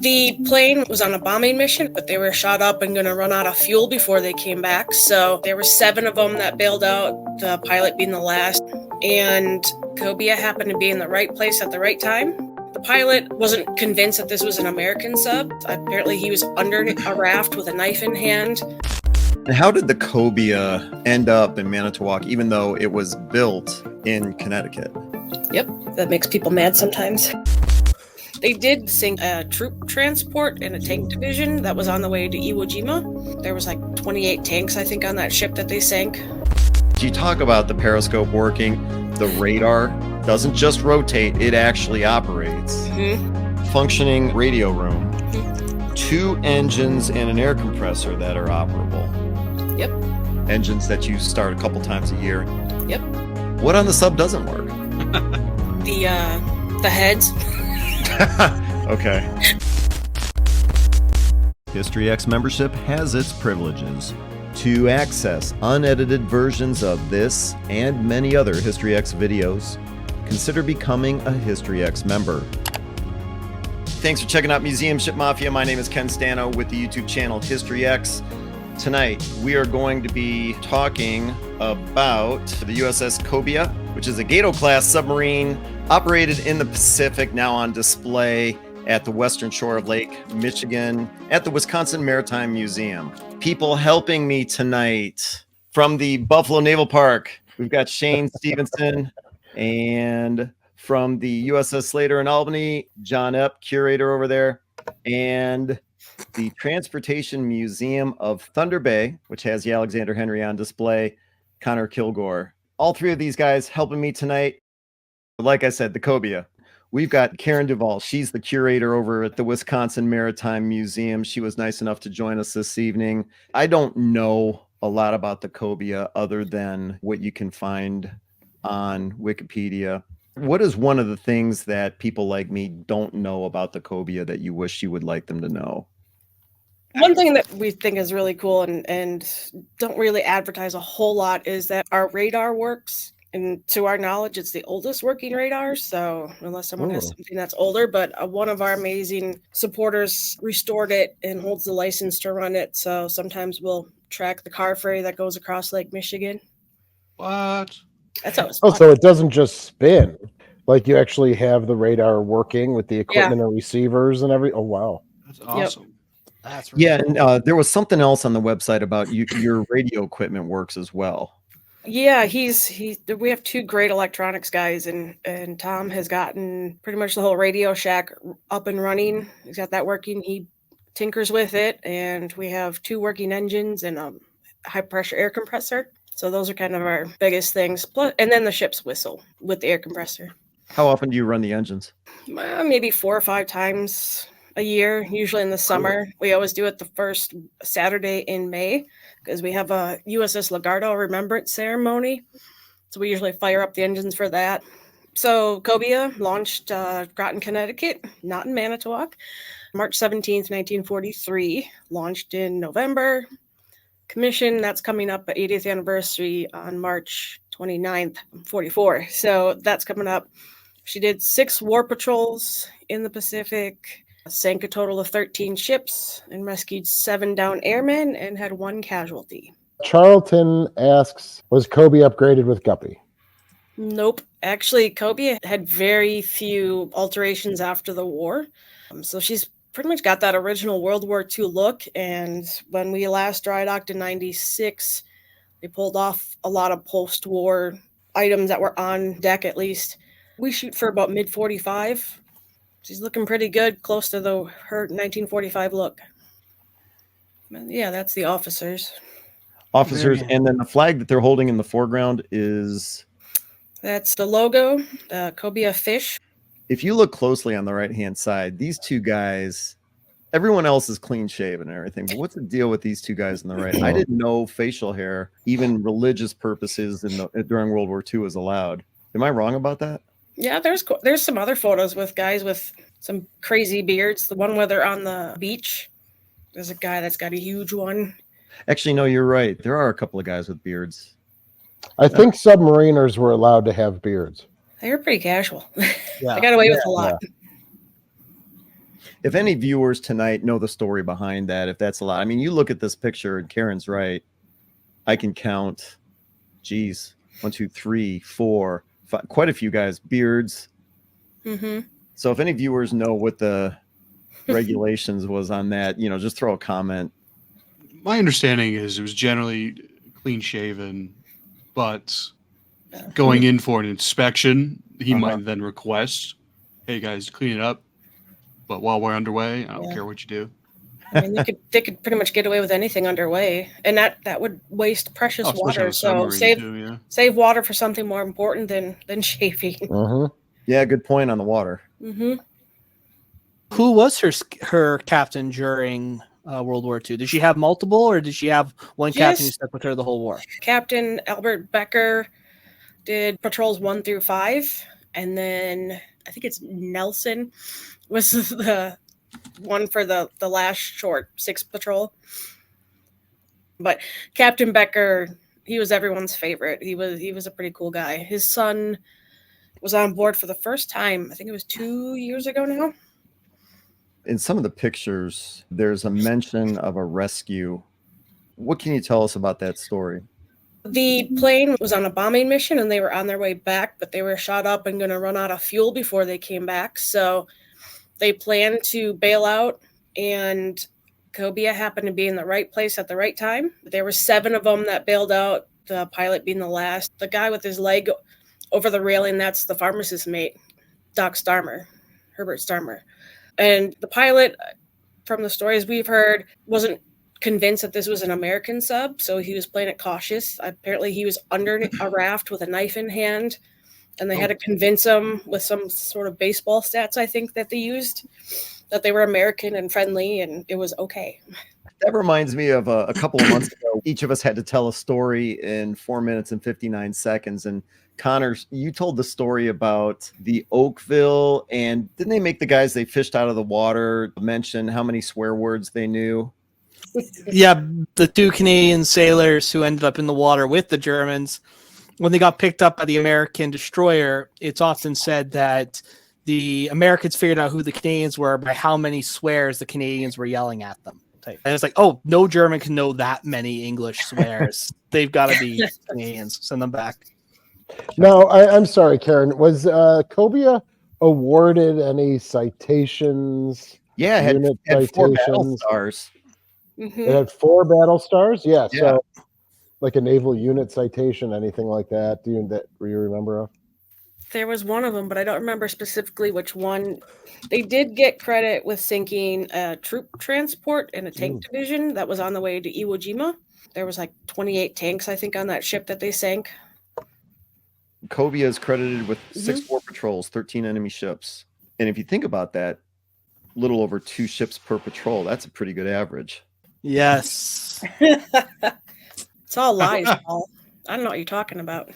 The plane was on a bombing mission, but they were shot up and going to run out of fuel before they came back. So there were 7 of them that bailed out, the pilot being the last. And Cobia happened to be in the right place at the right time. The pilot wasn't convinced that this was an American sub. Apparently he was under a raft with a knife in hand. And how did the Cobia end up in Manitowoc, even though it was built in Connecticut? Yep, that makes people mad sometimes. They did sink a troop transport and a tank division that was on the way to Iwo Jima. There was like 28 tanks, I think, on that ship that they sank. You talk about the periscope working. The radar doesn't just rotate, it actually operates. Mm-hmm. Functioning radio room. Mm-hmm. 2 engines and an air compressor that are operable. Yep. Engines that you start a couple times a year. Yep. What on the sub doesn't work? The heads. Okay. History X membership has its privileges. To access unedited versions of this and many other History X videos, consider becoming a History X member. Thanks for checking out Museum Ship Mafia. My name is Ken Stano with the YouTube channel History X. Tonight, we are going to be talking about the USS Cobia, which is a Gato-class submarine operated in the Pacific, now on display at the western shore of Lake Michigan at the Wisconsin Maritime Museum. People helping me tonight from the Buffalo Naval Park, we've got Shane Stevenson, and from the USS Slater in Albany, John Epp, curator over there, and the Transportation Museum of Thunder Bay, which has the Alexander Henry on display, Connor Kilgore. All 3 of these guys helping me tonight. Like I said, the Cobia. We've got Karen Duvall. She's the curator over at the Wisconsin Maritime Museum. She was nice enough to join us this evening. I don't know a lot about the Cobia other than what you can find on Wikipedia. What is one of the things that people like me don't know about the Cobia that you wish you would like them to know? One thing that we think is really cool and don't really advertise a whole lot is that our radar works. And to our knowledge, it's the oldest working radar. So unless someone has something that's older, but one of our amazing supporters restored it and holds the license to run it. So sometimes we'll track the car ferry that goes across Lake Michigan. What? That's always fun. So it doesn't just spin. Like you actually have the radar working with the equipment and receivers and everything. Oh, wow. That's awesome. Yep. That's really Yeah, and there was something else on the website about your radio equipment works as well. Yeah, we have 2 great electronics guys, and Tom has gotten pretty much the whole Radio Shack up and running. He's got that working. He tinkers with it, and we have 2 working engines and a high pressure air compressor. So those are kind of our biggest things. Plus, and then the ship's whistle with the air compressor. How often do you run the engines? Maybe 4 or 5 times a year, usually in the summer. We always do it the first Saturday in May because we have a USS Legardo remembrance ceremony. So we usually fire up the engines for that. So Cobia launched Groton, Connecticut, not in Manitowoc, March 17th, 1943, launched in November. Commission, that's coming up at 80th anniversary on March 29th, 44. So that's coming up. She did 6 war patrols in the Pacific, sank a total of 13 ships and rescued 7 downed airmen and had 1 casualty. Charlton asks, was Cobia upgraded with Guppy? Nope. Actually, Cobia had very few alterations after the war. So she's pretty much got that original World War II look. And when we last dry docked in 96, they pulled off a lot of post-war items that were on deck at least. We shoot for about mid-45. She's looking pretty good, close to her 1945 look. Yeah, that's the officers. Officers, and then the flag that they're holding in the foreground is... That's the logo, the Cobia fish. If you look closely on the right-hand side, these 2 guys, everyone else is clean-shaven and everything, but what's the deal with these 2 guys on the right? I didn't know facial hair, even religious purposes during World War II was allowed. Am I wrong about that? Yeah, there's some other photos with guys with some crazy beards. The one where they're on the beach, there's a guy that's got a huge one. Actually, no, you're right. There are a couple of guys with beards. I think submariners were allowed to have beards. They were pretty casual. Yeah. They got away with a lot. Yeah. If any viewers tonight know the story behind that, if that's a lot, I mean, you look at this picture and Karen's right. I can count, 1, 2, 3, 4, 5, quite a few guys, beards. Mm-hmm. So if any viewers know what the regulations was on that, just throw a comment. My understanding is it was generally clean shaven, but going in for an inspection, he might then request, "Hey guys, clean it up." But while we're underway, I don't care what you do. I mean, they could pretty much get away with anything underway, and that would waste precious water. So save water for something more important than shaving. Yeah, good point on the water. Who was her captain during World War II? Did she have multiple, or did she have one captain who stuck with her the whole war? Captain Albert Becker did patrols 1 through 5, and then I think it's Nelson was the one for the last short 6th patrol. But Captain Becker, he was everyone's favorite. He was a pretty cool guy. His son was on board for the first time. I think it was 2 years ago now. In some of the pictures, there's a mention of a rescue. What can you tell us about that story? The plane was on a bombing mission and they were on their way back, but they were shot up and going to run out of fuel before they came back. So they planned to bail out, and Cobia happened to be in the right place at the right time. There were 7 of them that bailed out, the pilot being the last. The guy with his leg over the railing, that's the pharmacist mate, Herbert Starmer. And the pilot, from the stories we've heard, wasn't convinced that this was an American sub, so he was playing it cautious. Apparently he was under a raft with a knife in hand, and they had to convince him with some sort of baseball stats, I think, that they used, that they were American and friendly, and it was okay. That reminds me of a couple of months ago. Each of us had to tell a story in 4 minutes and 59 seconds. And Connor, you told the story about the Oakville, and didn't they make the guys they fished out of the water mention how many swear words they knew? Yeah, the 2 Canadian sailors who ended up in the water with the Germans, when they got picked up by the American destroyer, it's often said that the Americans figured out who the Canadians were by how many swears the Canadians were yelling at them. And it's like, oh, no German can know that many English swears. They've got to be Canadians. Send them back. No, I'm sorry, Karen. Was Cobia awarded any citations? Yeah, it had 4 battle stars. It had 4 battle stars? Yeah. So like a naval unit citation, anything like that? Do you remember of? There was one of them, but I don't remember specifically which one. They did get credit with sinking a troop transport and a tank division that was on the way to Iwo Jima. There was like 28 tanks, I think, on that ship that they sank. Cobia is credited with 6 war patrols, 13 enemy ships. And if you think about that, a little over 2 ships per patrol. That's a pretty good average. Yes. It's all lies, Paul. I don't know what you're talking about.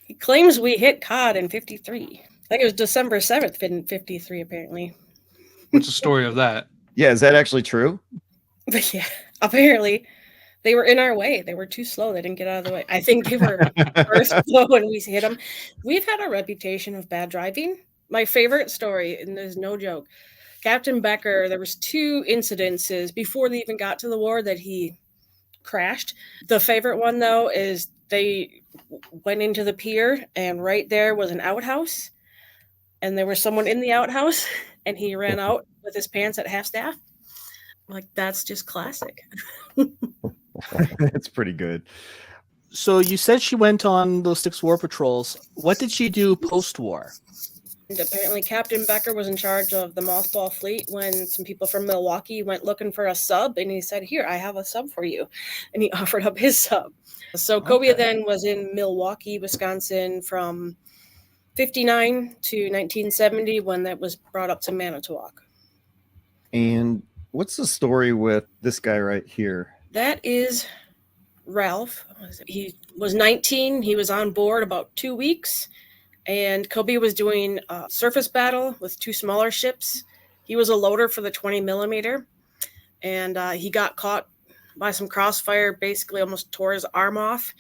He claims we hit cod in 53. I think it was December 7th in 53, apparently. What's the story of that? Yeah, is that actually true? But yeah, apparently they were in our way. They were too slow. They didn't get out of the way. I think they were first slow when we hit them. We've had a reputation of bad driving. My favorite story, and there's no joke, Captain Becker, there was 2 incidences before they even got to the war that he crashed. The favorite one, though, is they went into the pier, and right there was an outhouse, and there was someone in the outhouse, and he ran out with his pants at half-staff. Like, that's just classic. It's pretty good. So you said she went on those 6 war patrols. What did she do post-war? And apparently Captain Becker was in charge of the mothball fleet when some people from Milwaukee went looking for a sub, and he said, "Here, I have a sub for you." And he offered up his sub. So Cobia then was in Milwaukee, Wisconsin from 59 to 1970 when that was brought up to Manitowoc. And what's the story with this guy right here? That is Ralph. He was 19. He was on board about 2 weeks. And Cobia was doing a surface battle with 2 smaller ships. He was a loader for the 20 millimeter. And he got caught by some crossfire, basically almost tore his arm off.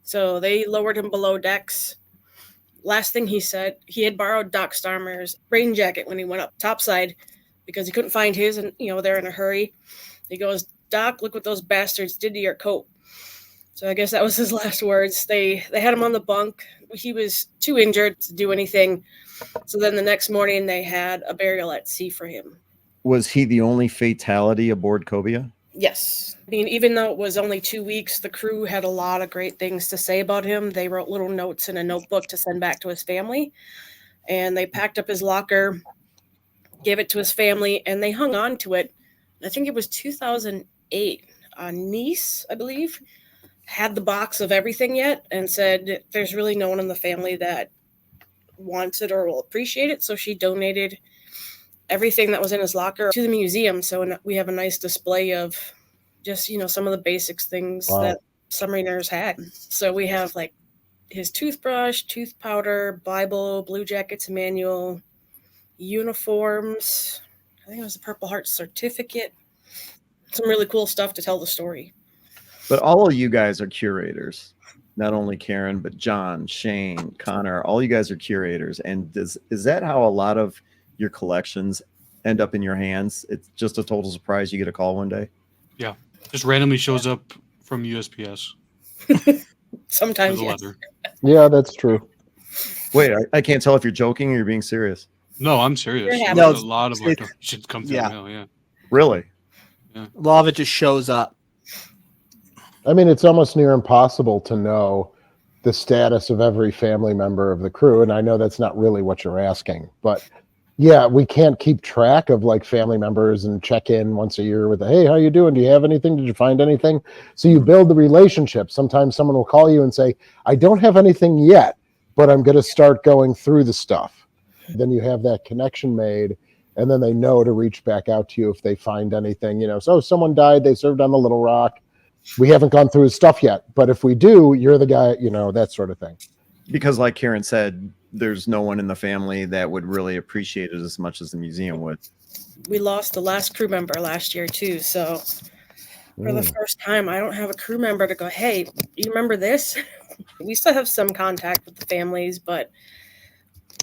So they lowered him below decks. Last thing he said, he had borrowed Doc Starmer's rain jacket when he went up topside because he couldn't find his, and they're in a hurry. He goes, "Doc, look what those bastards did to your coat." So I guess that was his last words. They had him on the bunk. He was too injured to do anything. So then the next morning they had a burial at sea for him. Was he the only fatality aboard Cobia? Yes. I mean, even though it was only 2 weeks, the crew had a lot of great things to say about him. They wrote little notes in a notebook to send back to his family. And they packed up his locker, gave it to his family, and they hung on to it. I think it was 2008. A niece, I believe, had the box of everything yet and said, "There's really no one in the family that wants it or will appreciate it." So she donated everything that was in his locker to the museum. So we have a nice display of just, some of the basics things that submariners had. So we have like his toothbrush, tooth powder, Bible, Blue Jackets manual, uniforms. I think it was a Purple Heart certificate. Some really cool stuff to tell the story. But all of you guys are curators. Not only Karen, but John, Shane, Connor, all you guys are curators. And is that how a lot of your collections end up in your hands? It's just a total surprise. You get a call one day. Yeah. Just randomly shows up from USPS. Sometimes, The yes. leather. Yeah, that's true. Wait, I can't tell if you're joking or you're being serious. No, I'm serious. Yeah. There's No, a lot of our it's- donations come through yeah. the mail, yeah. Really? A lot of it just shows up. I mean, it's almost near impossible to know the status of every family member of the crew. And I know that's not really what you're asking, but yeah, we can't keep track of like family members and check in once a year with, "Hey, how you doing? Do you have anything? Did you find anything?" So you build the relationship. Sometimes someone will call you and say, "I don't have anything yet, but I'm going to start going through the stuff." Then you have that connection made, and then they know to reach back out to you if they find anything, so someone died, they served on the Little Rock. We haven't gone through his stuff yet, but if we do, you're the guy, that sort of thing. Because like Karen said, there's no one in the family that would really appreciate it as much as the museum would. We lost the last crew member last year too. So for the first time, I don't have a crew member to go, "Hey, you remember this?" We still have some contact with the families, but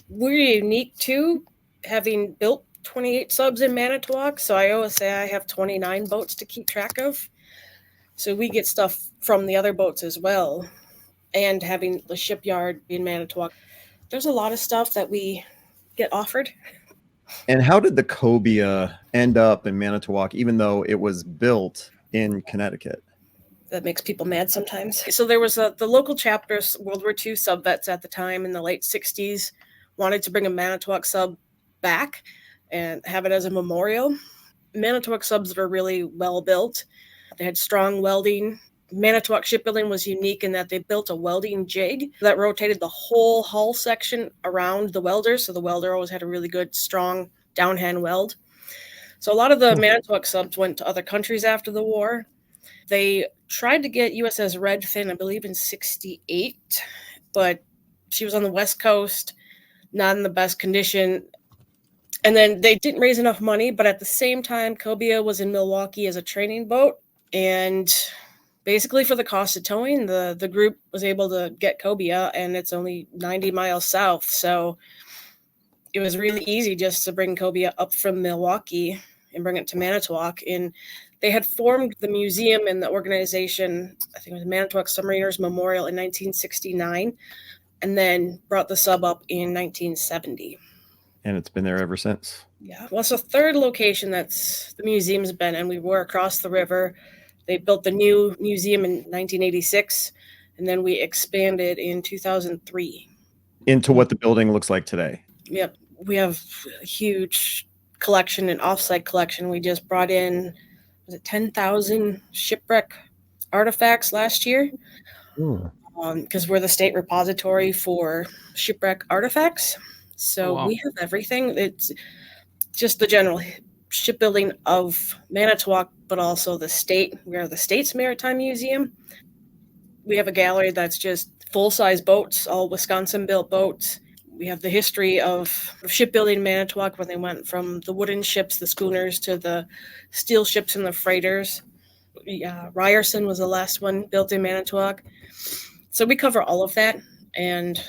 we're unique too, having built 28 subs in Manitowoc. So I always say I have 29 boats to keep track of. So we get stuff from the other boats as well. And having the shipyard in Manitowoc, there's a lot of stuff that we get offered. And how did the Cobia end up in Manitowoc, even though it was built in Connecticut? That makes people mad sometimes. So there was the local chapters, World War II sub vets at the time in the late 60s, wanted to bring a Manitowoc sub back and have it as a memorial. Manitowoc subs were really well built. They had strong welding. Manitowoc shipbuilding was unique in that they built a welding jig that rotated the whole hull section around the welder. So the welder always had a really good, strong downhand weld. So a lot of the Manitowoc subs went to other countries after the war. They tried to get USS Redfin, I believe, in 1968, but she was on the West Coast, not in the best condition. And then they didn't raise enough money, but at the same time, Cobia was in Milwaukee as a training boat. And basically for the cost of towing, the group was able to get Cobia, and it's only 90 miles south. So it was really easy just to bring Cobia up from Milwaukee and bring it to Manitowoc. And they had formed the museum and the organization, I think it was Manitowoc Submariners Memorial, in 1969, and then brought the sub up in 1970. And it's been there ever since. Yeah. Well, it's a third location that's the museum's been, and we were across the river. They built the new museum in 1986, and then we expanded in 2003. Into what the building looks like today. Yep. We have a huge collection, an offsite collection. We just brought in, 10,000 shipwreck artifacts last year, because we're the state repository for shipwreck artifacts. So we have everything. It's just the general shipbuilding of Manitowoc, but also the state. We are the state's Maritime Museum. We have a gallery that's just full-size boats, all Wisconsin-built boats. We have the history of shipbuilding in Manitowoc, when they went from the wooden ships, the schooners, to the steel ships and the freighters. Ryerson was the last one built in Manitowoc. So we cover all of that, and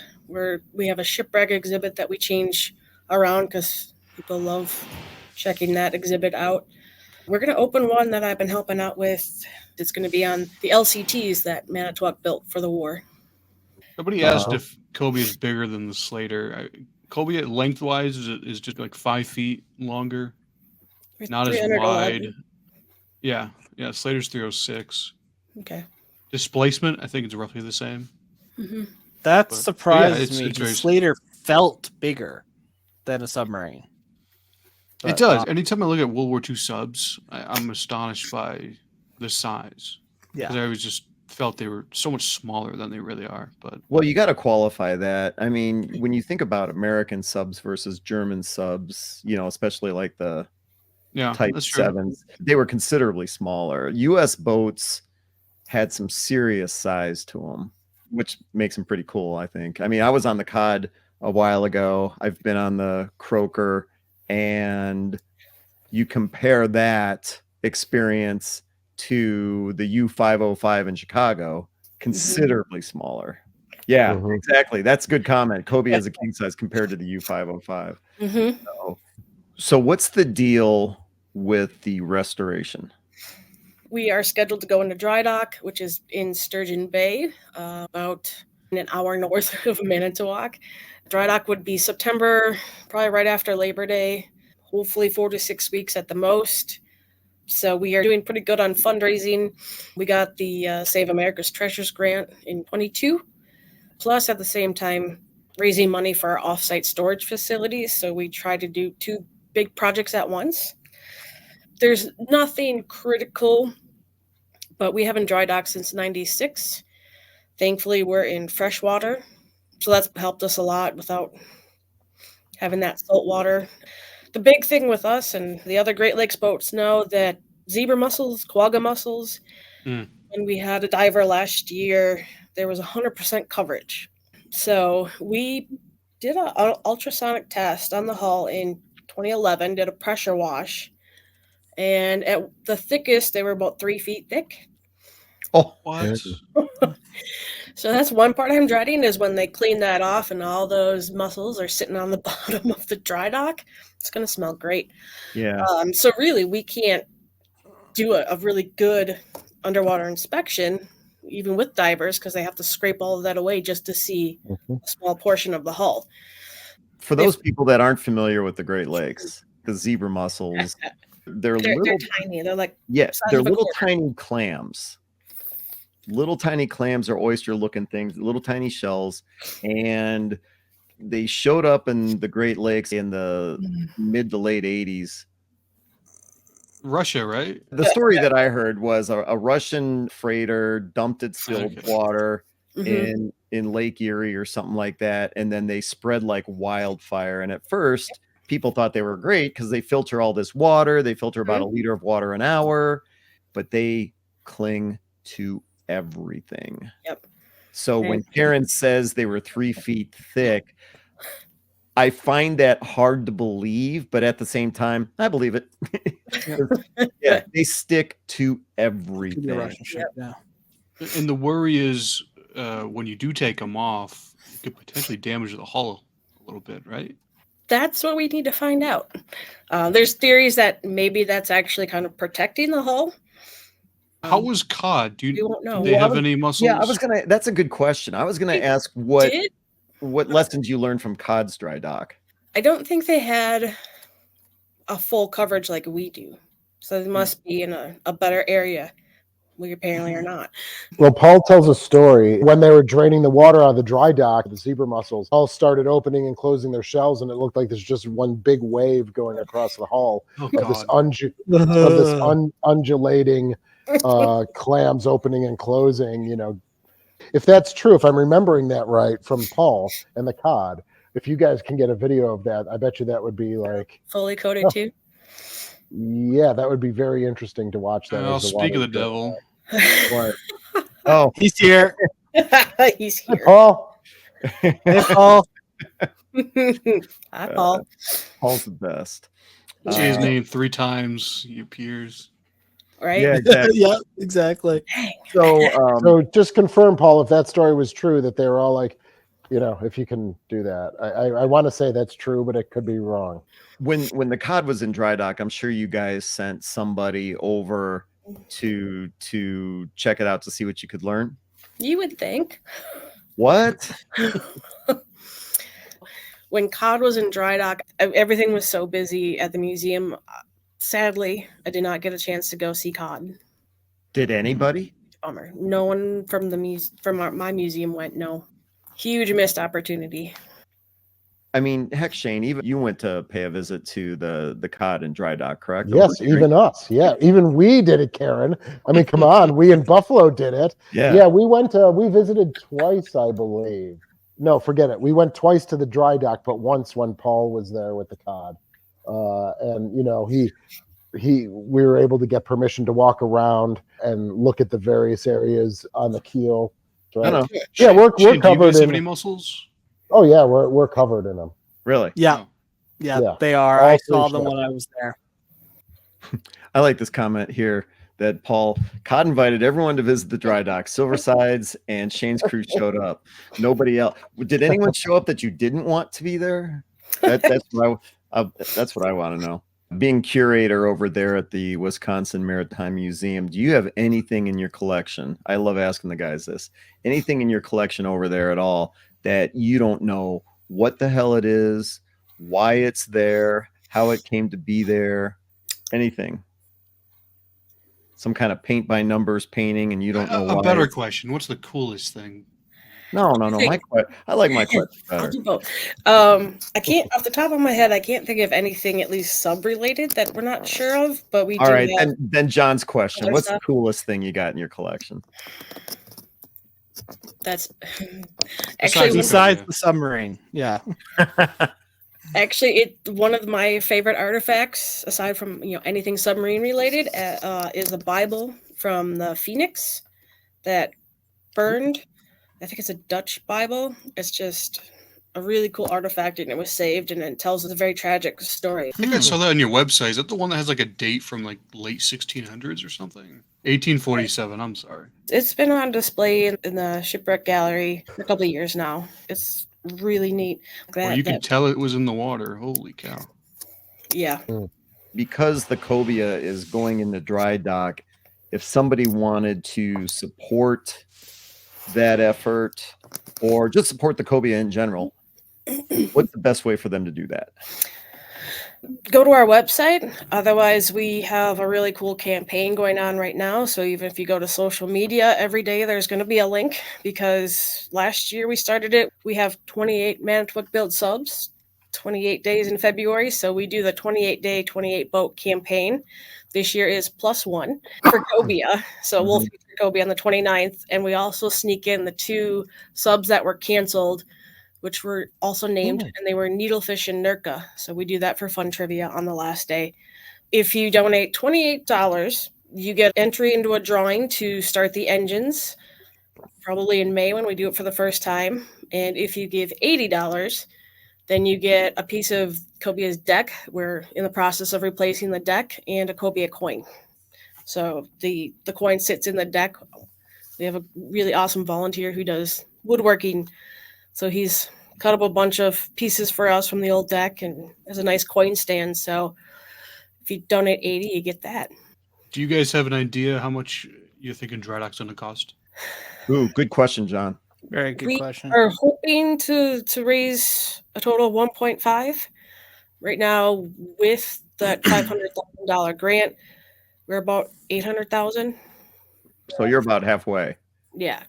we have a shipwreck exhibit that we change around because people love checking that exhibit out. We're going to open one that I've been helping out with. It's going to be on the LCTs that Manitowoc built for the war. Somebody asked if Cobia is bigger than the Slater. Cobia lengthwise is just like 5 feet longer, not as 311. wide. Yeah, Slater's 306. Okay. Displacement, I think it's roughly the same. Mm-hmm. That But- surprises yeah, me. it's The very- Slater felt bigger than a submarine. It does. Anytime I look at World War II subs, I'm astonished by the size. Because Yeah. I always just felt they were so much smaller than they really are. But Well, you got to qualify that. I mean, when you think about American subs versus German subs, especially like the yeah, Type that's true. 7s, they were considerably smaller. U.S. boats had some serious size to them, which makes them pretty cool, I think. I mean, I was on the Cod a while ago. I've been on the Croaker, and you compare that experience to the U-505 in Chicago, considerably smaller. Yeah, Mhm. exactly. That's a good comment. Cobia is a king size compared to the U-505. Mm-hmm. So what's the deal with the restoration? We are scheduled to go into dry dock, which is in Sturgeon Bay, about an hour north of Manitowoc. Dry dock would be September, probably right after Labor Day, hopefully 4 to 6 weeks at the most. So we are doing pretty good on fundraising. We got the Save America's Treasures grant in 22, plus at the same time raising money for our offsite storage facilities. So we try to do 2 big projects at once. There's nothing critical, but we haven't dry docked since 96. Thankfully, we're in freshwater, so that's helped us a lot without having that salt water. The big thing with us and the other Great Lakes boats know that zebra mussels, quagga mussels, when we had a diver last year, there was 100% coverage. So we did an ultrasonic test on the hull in 2011, did a pressure wash, and at the thickest, they were about 3 feet thick. Oh, What? So that's one part I'm dreading is when they clean that off and all those mussels are sitting on the bottom of the dry dock. It's going to smell great. yeah. So really, we can't do a really good underwater inspection, even with divers, because they have to scrape all of that away just to see a small portion of the hull. For those people that aren't familiar with the Great Lakes, the zebra mussels, they're They're tiny. They're like yes, size they're of a little quarter. tiny clams. Little tiny clams or oyster looking things, little tiny shells, and they showed up in the Great Lakes in the mid to late 80s. Russia, right? The story that I heard was a Russian freighter dumped its silt Okay. water Mhm. in Lake Erie or something like that, and then they spread like wildfire. And at first, people thought they were great because they filter all this water. They filter about a liter of water an hour, but they cling to everything. Yep. So when Karen says they were 3 feet thick, I find that hard to believe, but at the same time, I believe it. Yeah, they stick to Could be a everything. Russian ship, yeah. And the worry is when you do take them off, it could potentially damage the hull a little bit, right? That's what we need to find out. There's theories that maybe that's actually kind of protecting the hull. How was cod? Do We won't know. they have any mussels? Yeah, that's a good question. I was gonna ask what Did lessons you learned from Cod's dry dock. I don't think they had a full coverage like we do. So they must be in a better area. We apparently are not. Well, Paul tells a story when they were draining the water out of the dry dock, the zebra mussels all started opening and closing their shells, and it looked like there's just one big wave going across the hull Oh, of this, God. undulating clams opening and closing. You know, if that's true, if I'm remembering that right from Paul and the cod, if you guys can get a video of that, I bet you that would be like, Fully coated too. yeah, that would be very interesting to watch that. I'll as the speak of water the goes devil. by. Oh, He's here. He's Hey, here. Paul. Hey, Paul. Hi, Paul. Paul's the best. Say his name 3 times, he appears. Right? Yeah, exactly. Yeah, exactly. So, So just confirm, Paul, if that story was true, that they were all like if you can do that. I want to say that's true, but it could be wrong. When the cod was in dry dock, I'm sure you guys sent somebody over to check it out to see what you could learn. You would think. What? When cod was in dry dock, everything was so busy at the museum. Sadly, I did not get a chance to go see cod. Did anybody? Bummer. No one from my museum went. No, huge missed opportunity. I mean, heck, Shane, even you went to pay a visit to the cod in dry dock, correct? Yes, even us. Yeah, even we did it, Karen. I mean, come on, we in Buffalo did it. Yeah. We went. We visited twice, I believe. No, forget it. We went twice to the dry dock, but once when Paul was there with the cod, and we were able to get permission to walk around and look at the various areas on the keel. Right? I know. Yeah, we're Shane, do you covered guys have in any mussels? Oh yeah, we're covered in them. Really? Yeah, Oh. yeah, they are. All I three saw them ships. when I was there. I like this comment here that Cod invited everyone to visit the dry dock. Silversides and Shane's crew showed up. Nobody else. Did anyone show up that you didn't want to be there? That's what I want to know. Being curator over there at the Wisconsin Maritime Museum, do you have anything in your collection? I love asking the guys this. Anything in your collection over there at all that you don't know what the hell it is, why it's there, how it came to be there, anything? Some kind of paint by numbers painting, and you don't know why. A better question: what's the coolest thing? No. I like my question I'll better. do both. I can't, off the top of my head, I can't think of anything at least sub-related that we're not sure of, but we All do right, have then John's question: other what's the stuff. coolest thing you got in your collection? That's Besides Besides the submarine, yeah. actually one of my favorite artifacts, aside from anything submarine related, is a Bible from the Phoenix that burned. I think it's a Dutch Bible. It's just a really cool artifact, and it was saved, and it tells a very tragic story. I think I saw that on your website. Is that the one that has like a date from like late 1600s or something? 1847. I'm sorry. It's been on display in the shipwreck gallery for a couple of years now. It's really neat. Well, you could tell it was in the water. Holy cow! Yeah. Because the Cobia is going into dry dock, if somebody wanted to support that effort or just support the Cobia in general, what's the best way for them to do that? Go to our website. Otherwise, we have a really cool campaign going on right now. So even if you go to social media every day, there's going to be a link, because last year we started it. We have 28 Manitowoc built subs, 28 days in February. So we do the 28-day, 28-boat campaign. This year is +1 for Cobia. So we'll feature Cobia on the 29th. And we also sneak in the 2 subs that were canceled, which were also named, and they were Needlefish and Nurka. So we do that for fun trivia on the last day. If you donate $28, you get entry into a drawing to start the engines, probably in May when we do it for the first time. And if you give $80, then you get a piece of Cobia's deck. We're in the process of replacing the deck, and a Cobia coin. So the coin sits in the deck. We have a really awesome volunteer who does woodworking. So he's cut up a bunch of pieces for us from the old deck, and there's a nice coin stand. So if you donate $80, you get that. Do you guys have an idea how much you're thinking dry dock's going to cost? Ooh, good question, John. Very good We question. are hoping to raise a total of 1.5. Right now, with that $500,000 grant, we're about 800,000. So you're about halfway. Yeah.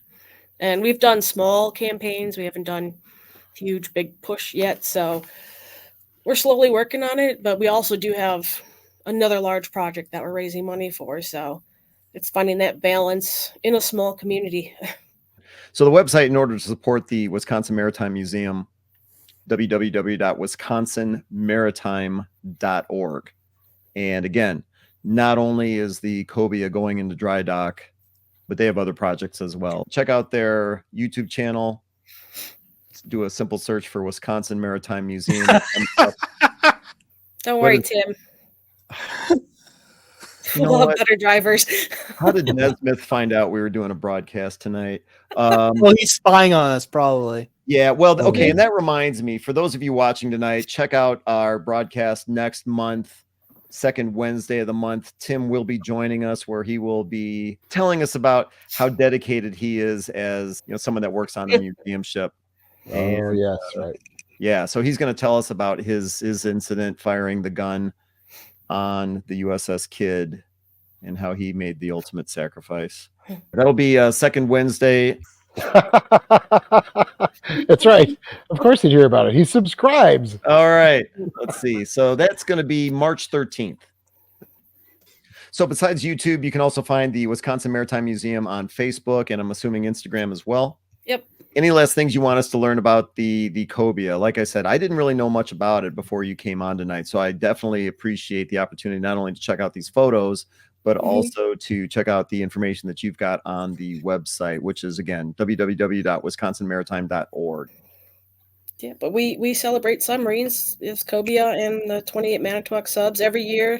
And we've done small campaigns. We haven't done huge, big push yet. So we're slowly working on it. But we also do have another large project that we're raising money for. So it's finding that balance in a small community. So the website, in order to support the Wisconsin Maritime Museum, www.wisconsinmaritime.org. And again, not only is the Cobia going into dry dock, but they have other projects as well. Check out their YouTube channel. Do a simple search for Wisconsin Maritime Museum. Don't worry, Tim. We'll have better drivers. How did Nesmith find out we were doing a broadcast tonight? Well, he's spying on us, probably. Yeah, well, okay, Mhm. and that reminds me, for those of you watching tonight, check out our broadcast next month, second Wednesday of the month. Tim will be joining us, where he will be telling us about how dedicated he is as, someone that works on the museum ship. And Oh, yes, right. yeah, so he's going to tell us about his incident firing the gun on the USS Kidd and how he made the ultimate sacrifice. That'll be second Wednesday. That's right. Of course he'd hear about it. He subscribes. All right, let's see. So that's going to be March 13th. So besides YouTube, you can also find the Wisconsin Maritime Museum on Facebook, and I'm assuming Instagram as well. Yep. Any last things you want us to learn about the Cobia? Like I said, I didn't really know much about it before you came on tonight, so I definitely appreciate the opportunity not only to check out these photos, but also to check out the information that you've got on the website, which is, again, www.wisconsinmaritime.org. Yeah, but we celebrate submarines, it's Cobia and the 28 Manitowoc subs every year.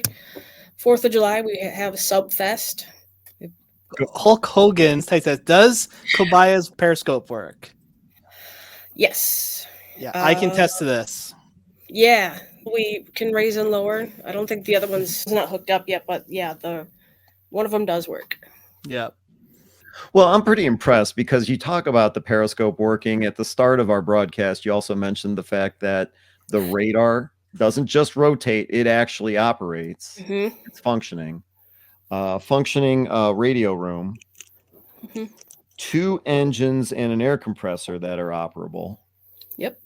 4th of July, we have Sub Fest. Hulk Hogan says, does Cobia's periscope work? Yes. Yeah, I can attest to this. Yeah, we can raise and lower. I don't think the other one's not hooked up yet, but yeah, one of them does work. Yeah. Well, I'm pretty impressed because you talk about the periscope working. At the start of our broadcast, you also mentioned the fact that the radar doesn't just rotate, it actually operates. It's functioning. Functioning radio room, 2 engines and an air compressor that are operable. Yep.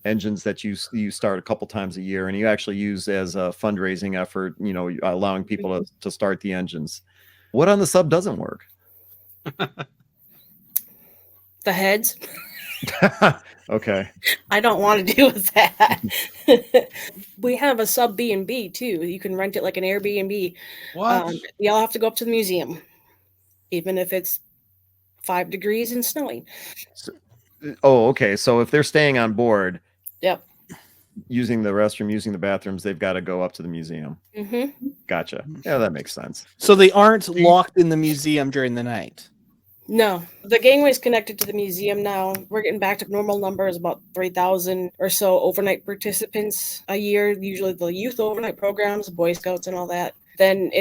Engines that you start a couple times a year, and you actually use as a fundraising effort, allowing people to start the engines. What on the sub doesn't work? The heads. Okay. I don't want to deal with that. We have a sub B&B too. You can rent it like an Airbnb. What? Y'all have to go up to the museum, even if it's 5 degrees and snowing. Okay. So if they're staying on board, Yep. using the restroom, using the bathrooms, they've got to go up to the museum. Gotcha. Yeah, that makes sense. So they aren't locked in the museum during the night? No, the gangway's connected to the museum now. We're getting back to normal numbers, about 3,000 or so overnight participants a year, usually the youth overnight programs, Boy Scouts and all that. Then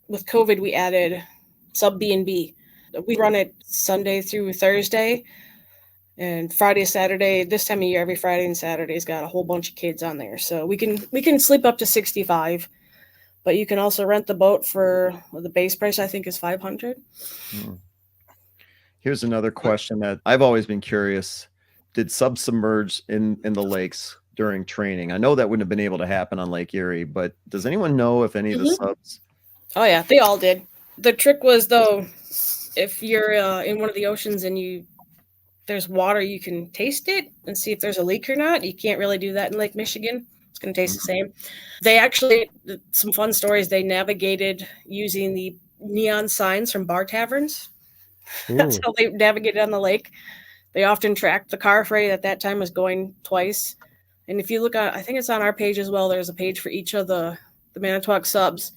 with COVID, we added sub B&B. We run it Sunday through Thursday, and Friday, Saturday. This time of year, every Friday and Saturday's got a whole bunch of kids on there. So we can sleep up to 65, but you can also rent the boat for the base price, I think, is $500. Here's another question that I've always been curious. Did subs submerge in the lakes during training? I know that wouldn't have been able to happen on Lake Erie, but does anyone know if any of the subs? Oh, yeah, they all did. The trick was, though, if you're in one of the oceans and there's water, you can taste it and see if there's a leak or not. You can't really do that in Lake Michigan. It's going to taste the same. They actually, some fun stories, they navigated using the neon signs from bar taverns. That's how they navigated on the lake. They often tracked the car freight at that time was going twice. And if you look at, I think it's on our page as well, there's a page for each of the Manitowoc subs.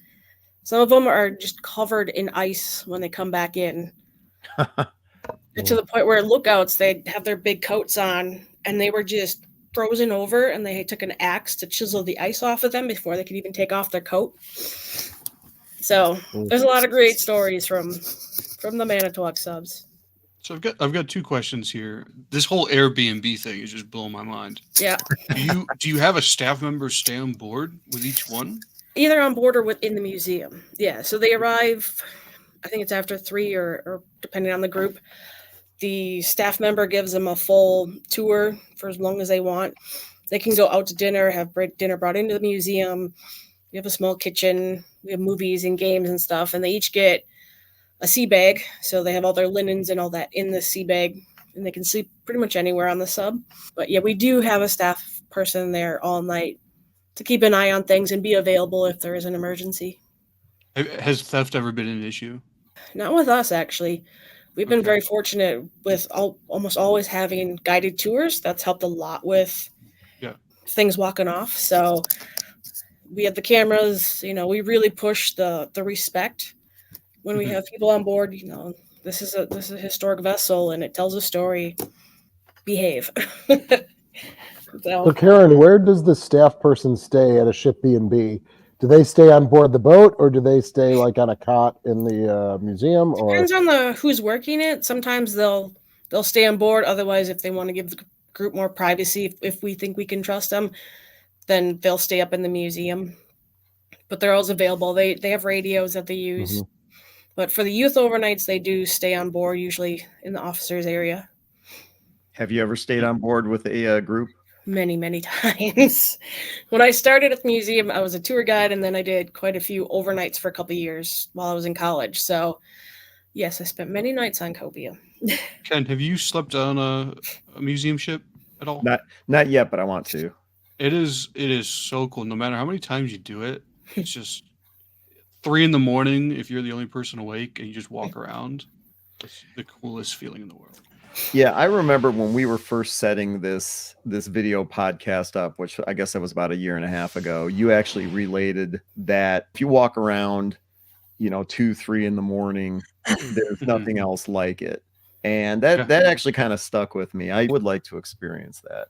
Some of them are just covered in ice when they come back in. To the point where lookouts, they'd have their big coats on and they were just frozen over, and they took an axe to chisel the ice off of them before they could even take off their coat. So there's a lot of great stories from the Manitowoc subs. So I've got 2 questions here. This whole Airbnb thing is just blowing my mind. Yeah. Do you have a staff member stay on board with each one? Either on board or within the museum. Yeah. So they arrive, I think it's after 3 or depending on the group. The staff member gives them a full tour for as long as they want. They can go out to dinner, have dinner brought into the museum. We have a small kitchen. We have movies and games and stuff, and they each get a sea bag. So they have all their linens and all that in the sea bag, and they can sleep pretty much anywhere on the sub. But yeah, we do have a staff person there all night to keep an eye on things and be available if there is an emergency. Has theft ever been an issue? Not with us, actually. We've been very fortunate with almost always having guided tours. That's helped a lot with things walking off. So we have the cameras. We really push the respect when we have people on board. This is a historic vessel and it tells a story. behave. So So Karen, where does the staff person stay at a ship B&B? Do they stay on board the boat, or do they stay like on a cot in the museum? Or depends on the who's working it. Sometimes they'll stay on board. Otherwise, if they want to give the group more privacy, if we think we can trust them, then they'll stay up in the museum. But they're always available. They have radios that they use. Mhm. But for the youth overnights, they do stay on board, usually in the officers' area. Have you ever stayed on board with a group? Many, many times. When I started at the museum, I was a tour guide, and then I did quite a few overnights for a couple of years while I was in college. So, yes, I spent many nights on Cobia. Ken, have you slept on a museum ship at all? Not yet, but I want to. It is so cool. No matter how many times you do it, it's just 3 a.m. if you're the only person awake and you just walk around. It's the coolest feeling in the world. Yeah, I remember when we were first setting this video podcast up, which I guess that was about a year and a half ago. You actually related that if you walk around, 2, 3 a.m, there's nothing else like it, and that actually kind of stuck with me. I would like to experience that.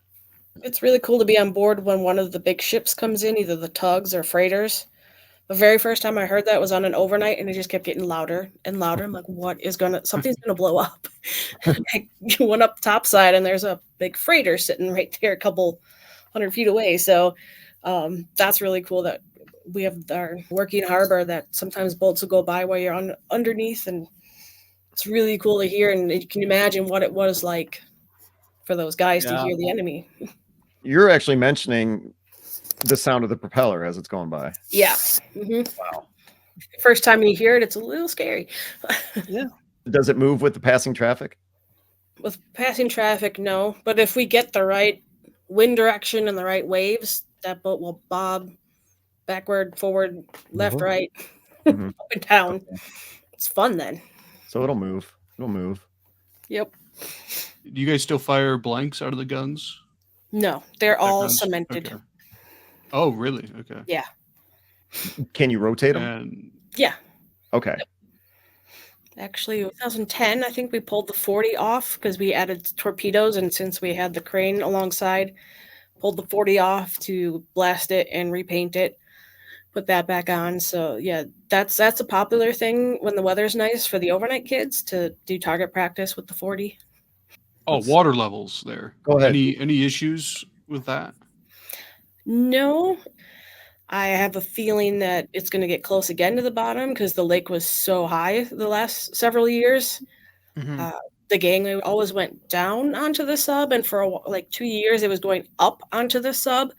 It's really cool to be on board when one of the big ships comes in, either the tugs or freighters. The very first time I heard that was on an overnight, and it just kept getting louder and louder. I'm like, something's gonna blow up. I went up topside, and there's a big freighter sitting right there a couple 100 feet away. So that's really cool that we have our working harbor that sometimes boats will go by while you're underneath, and it's really cool to hear. And you can imagine what it was like for those guys to hear the enemy. You're actually mentioning the sound of the propeller as it's going by. Yeah. Mm-hmm. Wow. First time you hear it, it's a little scary. Yeah. Does it move with the passing traffic? With passing traffic, no. But if we get the right wind direction and the right waves, that boat will bob backward, forward, left, right, up and down. Okay. It's fun then. So it'll move. It'll move. Yep. Do you guys still fire blanks out of the guns? No, they're all Guns? cemented. Okay. Oh, really? Okay. Yeah. Can you rotate them? And Yeah. Okay. Actually, 2010, I think we pulled the 40 off because we added torpedoes, and since we had the crane alongside, pulled the 40 off to blast it and repaint it, put that back on. So yeah, that's a popular thing when the weather's nice for the overnight kids to do target practice with the 40. oh, water levels there. Go ahead. Any issues with that? No, I have a feeling that it's going to get close again to the bottom because the lake was so high the last several years. Mhm. The gangway always went down onto the sub, and for like 2 years it was going up onto the sub.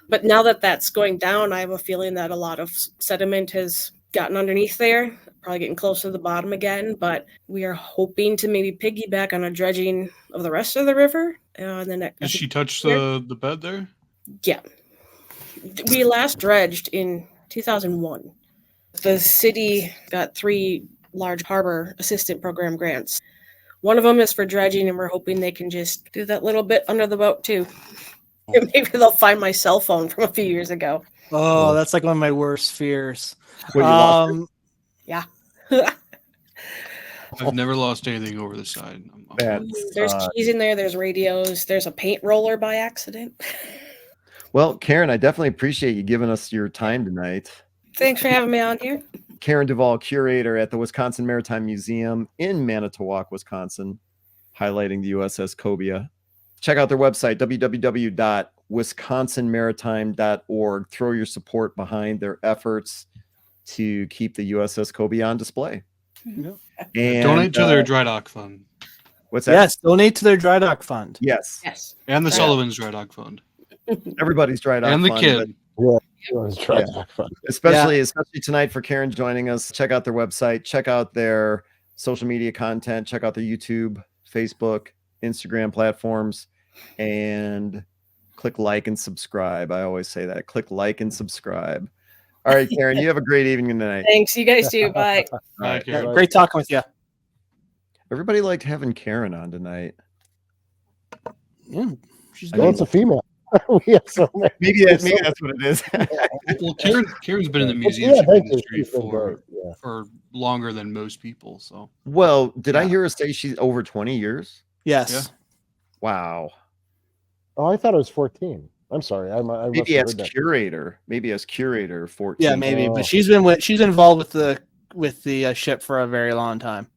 But now that that's going down, I have a feeling that a lot of sediment has gotten underneath there, probably getting close to the bottom again. But we are hoping to maybe piggyback on a dredging of the rest of the river. And then Did she touch the bed there? Yeah. We last dredged in 2001. The city got 3 large harbor assistant program grants. One of them is for dredging, and we're hoping they can just do that little bit under the boat too. Maybe they'll find my cell phone from a few years ago. Oh, that's like one of my worst fears. What, you lost it? Yeah. I've never lost anything over the side. There's keys in there. There's radios. There's a paint roller by accident. Well, Karen, I definitely appreciate you giving us your time tonight. Thanks for having me on here. Karen Duvall, curator at the Wisconsin Maritime Museum in Manitowoc, Wisconsin, highlighting the USS Cobia. Check out their website, www.wisconsinmaritime.org. Throw your support behind their efforts to keep the USS Cobia on display. Yep. And donate to their dry dock fund. What's that? Yes, donate to their dry dock fund. Yes. Yes. And the Right. Sullivan's dry dock fund. Everybody's dry dock And the fund, kid. especially tonight for Karen joining us. Check out their website, check out their social media content, check out their YouTube, Facebook, Instagram platforms, and click like and subscribe. I always say that. Click like and subscribe. All right, Karen, you have a great evening tonight. Thanks. You guys too. Bye. All right. Karen. Great talking with you. Everybody liked having Karen on tonight. Yeah, she's Well, it's a female. We have so many. Maybe that's what it is. Well, Karen's been in the Yeah, museum thank you. industry She's been for great. Yeah. longer than most people. So Well, did I Yeah. hear her say she's over 20 years? Yes. Yeah. Wow. Oh, I thought it was 14. I'm sorry. I must Maybe have as heard that. curator. Maybe as curator, 14. Yeah, maybe. Oh. But she's been involved with the ship for a very long time.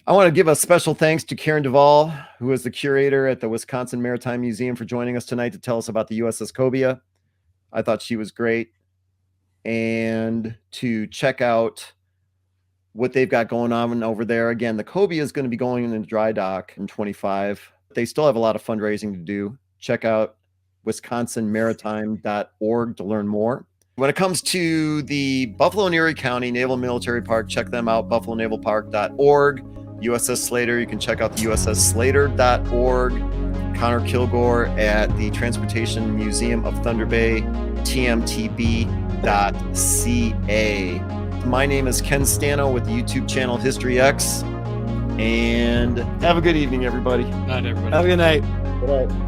I want to give a special thanks to Karen Duvall, who is the curator at the Wisconsin Maritime Museum, for joining us tonight to tell us about the USS Cobia. I thought she was great. And to check out what they've got going on over there. Again, the Cobia is going to be going in the dry dock in 25. They still have a lot of fundraising to do. Check out wisconsinmaritime.org to learn more. When it comes to the Buffalo and Erie County Naval Military Park, check them out, buffalonavalpark.org. USS Slater, you can check out the ussslater.org. Connor Kilgore at the Transportation Museum of Thunder Bay, tmtb.ca. My name is Ken Stano with the YouTube channel History X. And have a good evening, everybody. Not everybody. Have a good night. Good night.